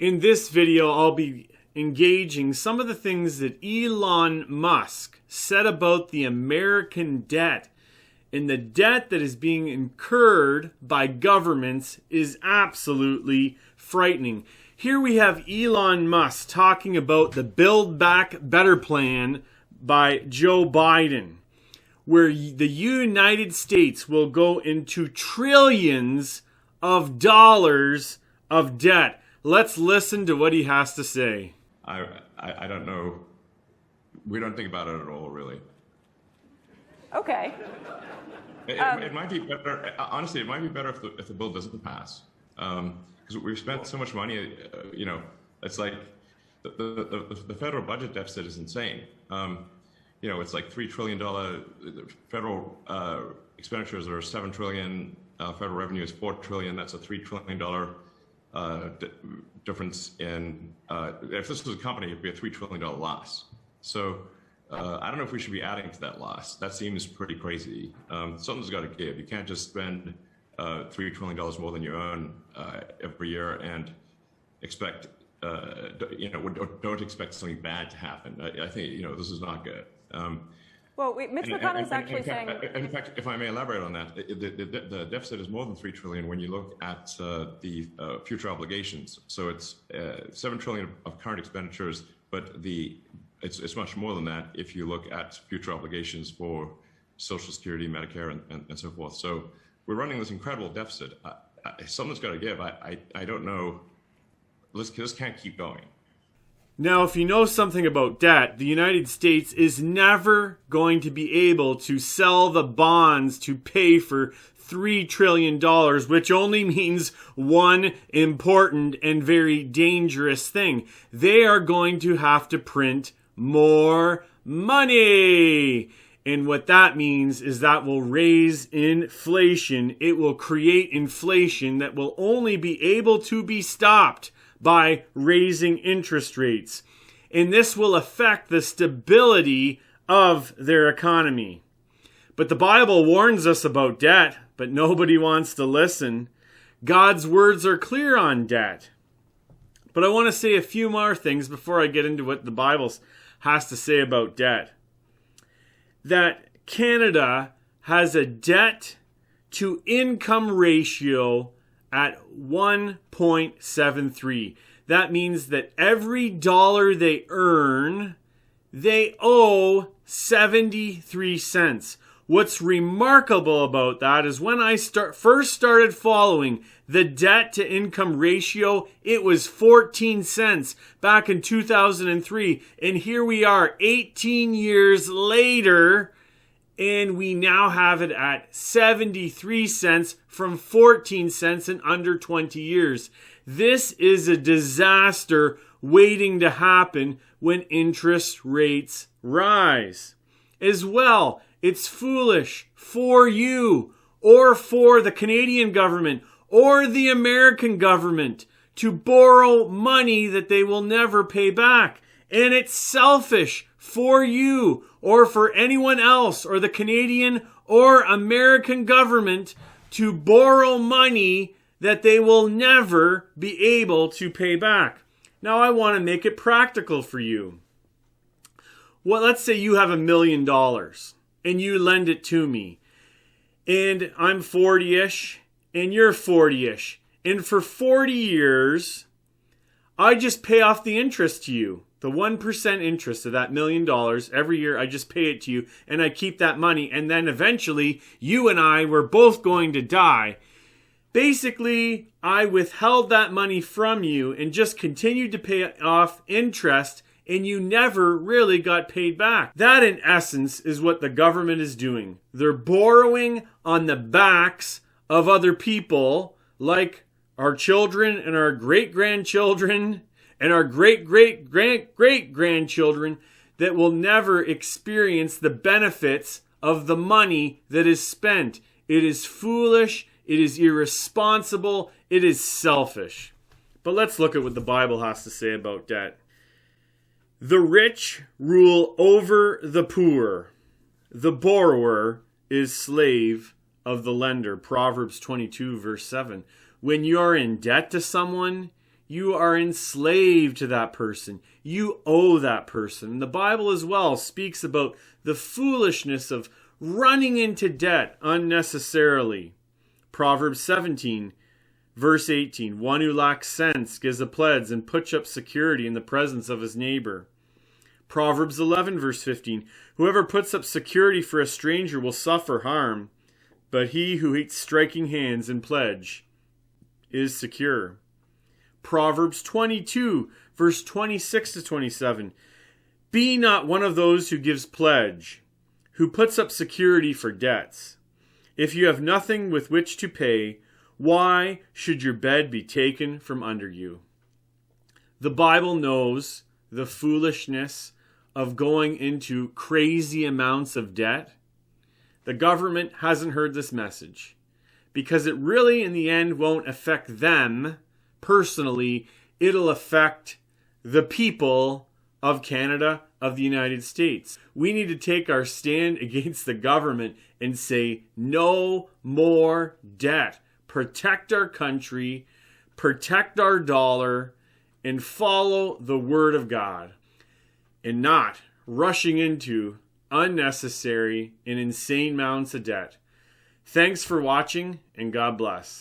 In this video, I'll be engaging some of the things that Elon Musk said about the American debt. And the debt that is being incurred by governments is absolutely frightening. Here we have Elon Musk talking about the Build Back Better plan by Joe Biden, where the United States will go into trillions of dollars of debt. Let's listen to what he has to say. I don't know. We don't think about it at all, really. Okay. It might be better. Honestly, it might be better if the bill doesn't pass, because we've spent so much money. It's like the federal budget deficit is insane. It's like $3 trillion. Federal expenditures are $7 trillion. Federal revenue is $4 trillion. That's a $3 trillion difference in. If this was a company, it'd be a $3 trillion loss. So. I don't know if we should be adding to that loss. That seems pretty crazy. Something's got to give. You can't just spend $3 trillion more than you earn every year and expect, don't expect something bad to happen. I think, this is not good. Mitch McConnell's actually saying... In fact, if I may elaborate on that, the deficit is more than $3 trillion when you look at the future obligations. So it's $7 trillion of current expenditures, but it's much more than that if you look at future obligations for Social Security, Medicare, and so forth. So we're running this incredible deficit. Something's got to give. I don't know. This can't keep going. Now, if you know something about debt, the United States is never going to be able to sell the bonds to pay for $3 trillion, which only means one important and very dangerous thing. They are going to have to print more money. And what that means is that will raise inflation. It will create inflation that will only be able to be stopped by raising interest rates. And this will affect the stability of their economy. But the Bible warns us about debt, but nobody wants to listen. God's words are clear on debt. But I want to say a few more things before I get into what the Bible has to say about debt. That Canada has a debt to income ratio at 1.73. That means that every dollar they earn, they owe 73 cents. What's remarkable about that is when I first started following the debt to income ratio, it was 14 cents back in 2003. And here we are 18 years later, and we now have it at 73 cents from 14 cents in under 20 years. This is a disaster waiting to happen when interest rates rise. As well, it's foolish for you or for the Canadian government or the American government to borrow money that they will never pay back. And it's selfish for you or for anyone else or the Canadian or American government to borrow money that they will never be able to pay back. Now, I want to make it practical for you. Well, let's say you have $1 million and you lend it to me. And I'm 40-ish and you're 40-ish. And for 40 years, I just pay off the interest to you. The 1% interest of that $1 million every year, I just pay it to you and I keep that money. And then eventually, you and I were both going to die. Basically, I withheld that money from you and just continued to pay off interest, and you never really got paid back. That, in essence, is what the government is doing. They're borrowing on the backs of other people, like our children and our great-grandchildren and our great-great-great-great-grandchildren that will never experience the benefits of the money that is spent. It is foolish. It is irresponsible. It is selfish. But let's look at what the Bible has to say about debt. The rich rule over the poor. The borrower is slave of the lender. Proverbs 22, verse 7. When you're in debt to someone, You are enslaved to that person. You owe that person. And the Bible as well speaks about the foolishness of running into debt unnecessarily. Proverbs 17, verse 18. One who lacks sense gives a pledge and puts up security in the presence of his neighbor. Proverbs 11, verse 15. Whoever puts up security for a stranger will suffer harm, but he who hates striking hands in pledge is secure. Proverbs 22, verse 26 to 27. Be not one of those who gives pledge, who puts up security for debts. If you have nothing with which to pay, why should your bed be taken from under you? The Bible knows the foolishness of going into crazy amounts of debt. The government hasn't heard this message because it really, in the end, won't affect them personally. It'll affect the people of Canada, of the United States. We need to take our stand against the government and say, no more debt. Protect our country, protect our dollar, and follow the Word of God, and not rushing into unnecessary and insane amounts of debt. Thanks for watching, and God bless.